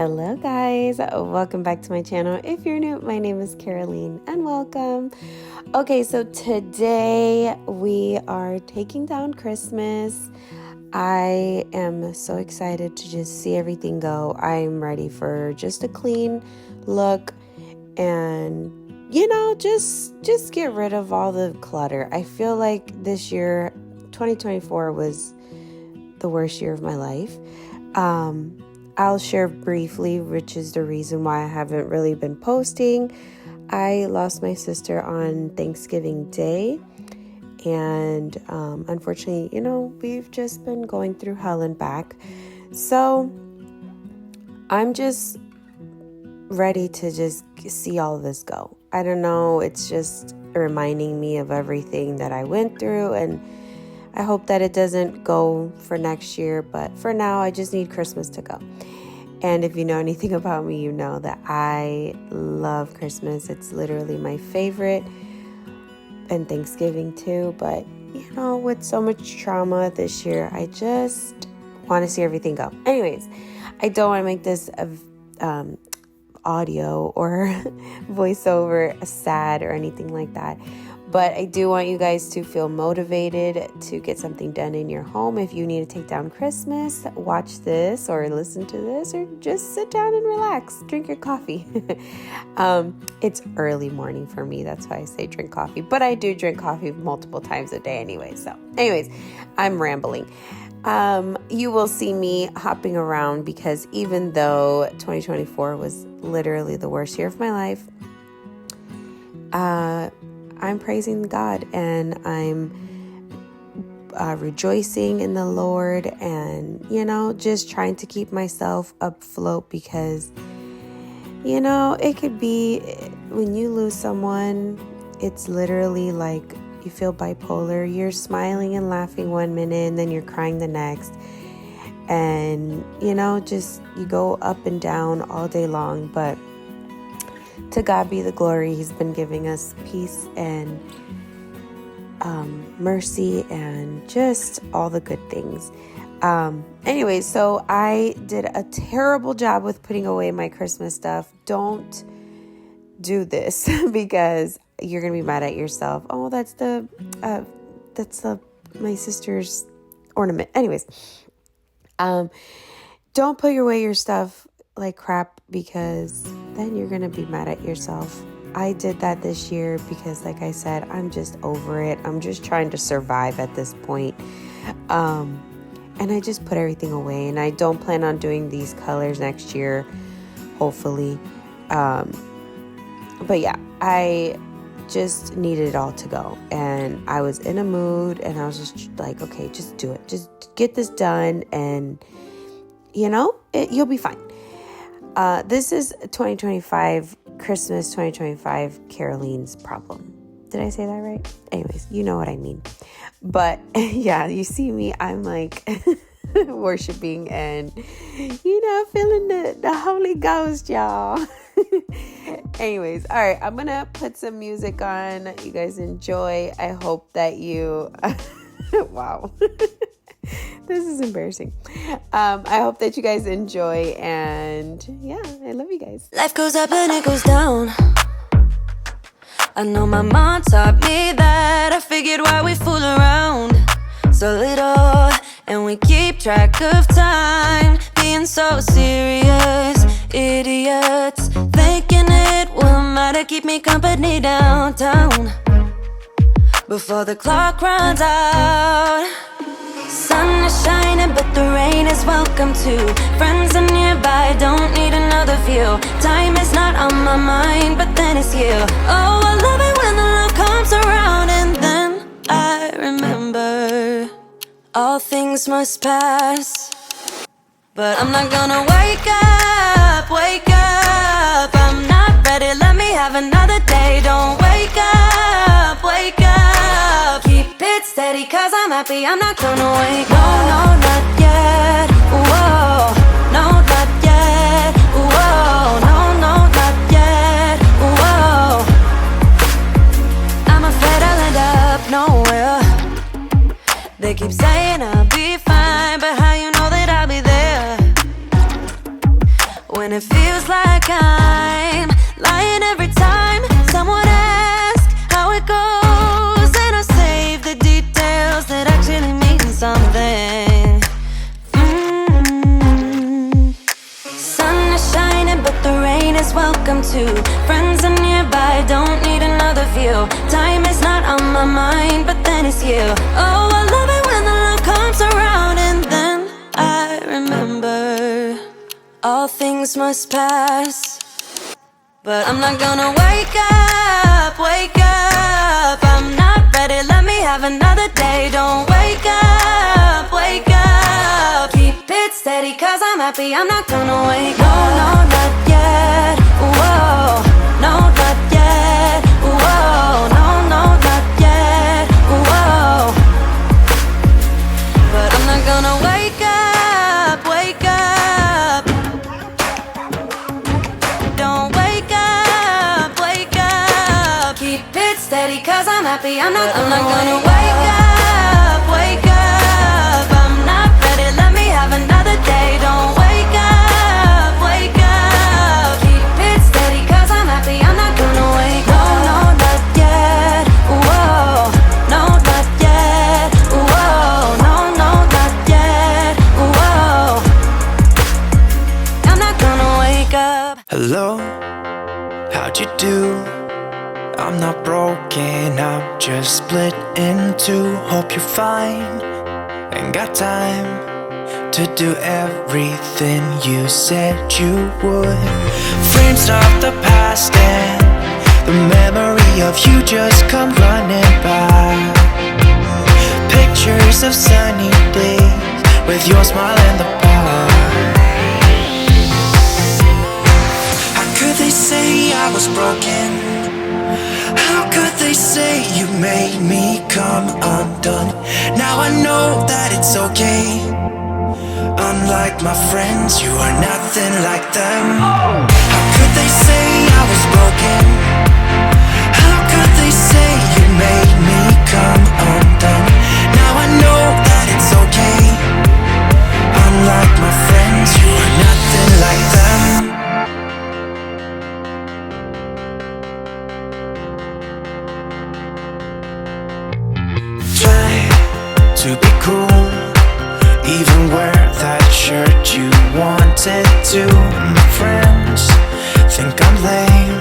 Hello guys, welcome back to my channel. If you're new, my name is Caroline and welcome. Okay, so today we are taking down Christmas. I am so excited to just see everything go. I'm ready for just a clean look and just get rid of all the clutter. I feel like this year 2024 was the worst year of my life. I'll share briefly, which is the reason why I haven't really been posting. I lost my sister on Thanksgiving Day, and unfortunately, we've just been going through hell and back. So I'm just ready to just see all of this go. I don't know, it's just reminding me of everything that I went through, and I hope that it doesn't go for next year, but for now, I just need Christmas to go. And if you know anything about me, you know that I love Christmas. It's literally my favorite, and Thanksgiving too. But, with so much trauma this year, I just want to see everything go. Anyways, I don't want to make this audio or voiceover sad or anything like that. But I do want you guys to feel motivated to get something done in your home. If you need to take down Christmas, watch this or listen to this or just sit down and relax. Drink your coffee. It's early morning for me. That's why I say drink coffee. But I do drink coffee multiple times a day anyway. So anyways, I'm rambling. You will see me hopping around because even though 2024 was literally the worst year of my life, I'm praising God and I'm rejoicing in the Lord and, just trying to keep myself afloat because, it could be when you lose someone, it's literally like you feel bipolar. You're smiling and laughing one minute and then you're crying the next. And, just you go up and down all day long, but to God be the glory. He's been giving us peace and mercy and just all the good things. Anyway, so I did a terrible job with putting away my Christmas stuff. Don't do this because you're going to be mad at yourself. Oh, that's my sister's ornament. Anyways, don't put away your stuff like crap because then you're going to be mad at yourself. I did that this year because, like I said, I'm just over it. I'm just trying to survive at this point. And I just put everything away, and I don't plan on doing these colors next year, hopefully. But yeah, I just needed it all to go, and I was in a mood, and I was just like, okay, just do it. Just get this done, and you'll be fine. This is 2025, Christmas 2025, Caroline's problem. Did I say that right? Anyways, you know what I mean. But yeah, you see me, I'm like worshiping and, feeling the Holy Ghost, y'all. Anyways, all right, I'm going to put some music on. You guys enjoy. I hope that you, wow. This is embarrassing. I hope that you guys enjoy, and yeah, I love you guys. Life goes up and it goes down. I know my mom taught me that. I figured why we fool around so little, and we keep track of time, being so serious, idiots, thinking it will matter, keep me company downtown before the clock runs out. Sun is shining, but the rain is welcome too. Friends are nearby, don't need another view. Time is not on my mind, but then it's you. Oh, I love it when the love comes around, and then I remember all things must pass. But I'm not gonna wake up, wake up. I'm not ready, let me have another day. Don't wake up, wake up. Keep it steady, cause I'm happy, I'm not gonna wake up. No, not yet, whoa. No, not yet, whoa. No, not yet, whoa. I'm afraid I'll end up nowhere. They keep saying I'll be fine, but how you know that I'll be there? when it feels like I'm lying every time someone asks how it goes, and I save the details that actually mean something. Sun is shining, but the rain is welcome too. Friends are nearby, don't need another view. Time is not on my mind, but then it's you. Oh, I love it when the love comes around, and then I remember all things must pass. But I'm not gonna wake up, wake up. I'm not ready, let me have another day. Don't wake up, wake up. Keep it steady, cause I'm happy, I'm not gonna wake up. No, no, not yet, whoa. No, not yet, whoa. No, no, not yet, whoa. But I'm not gonna wake up, wake up. Don't wake up, wake up. Keep it steady, cause I'm happy, I'm not gonna wake up, wake up. I'm not ready, let me have another day. Don't wake up, wake up. Keep it steady, cause I'm happy, I'm not gonna wake up. No, no, not yet, whoa. No, not yet, whoa. No, no, not yet, whoa. I'm not gonna wake up. Hello, how'd you do? I'm not broken, I'm just split in two. Hope you're fine, ain't got time to do everything you said you would. Frames of the past and the memory of you just come running by. Pictures of sunny days with your smile in the bar. How could they say I was broken? How could they say you made me come undone? Now I know that it's okay. Unlike my friends, you are nothing like them. How could they say I was broken? How could they say you made me come undone? Now I know that it's okay. Unlike my friends, you are nothing like them. To be cool, even wear that shirt you wanted to. My friends think I'm lame.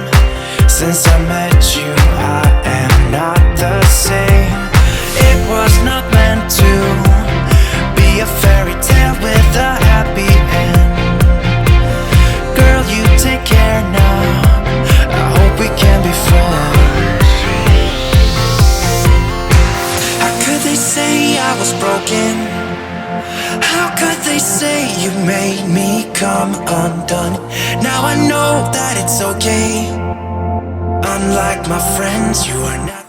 Since I met you, I am not the same. It was not meant to be a fairy tale with a happy end. Girl, you take care now, I hope we can be friends. They say I was broken. How could they say you made me come undone? Now I know that it's okay. Unlike my friends, you are not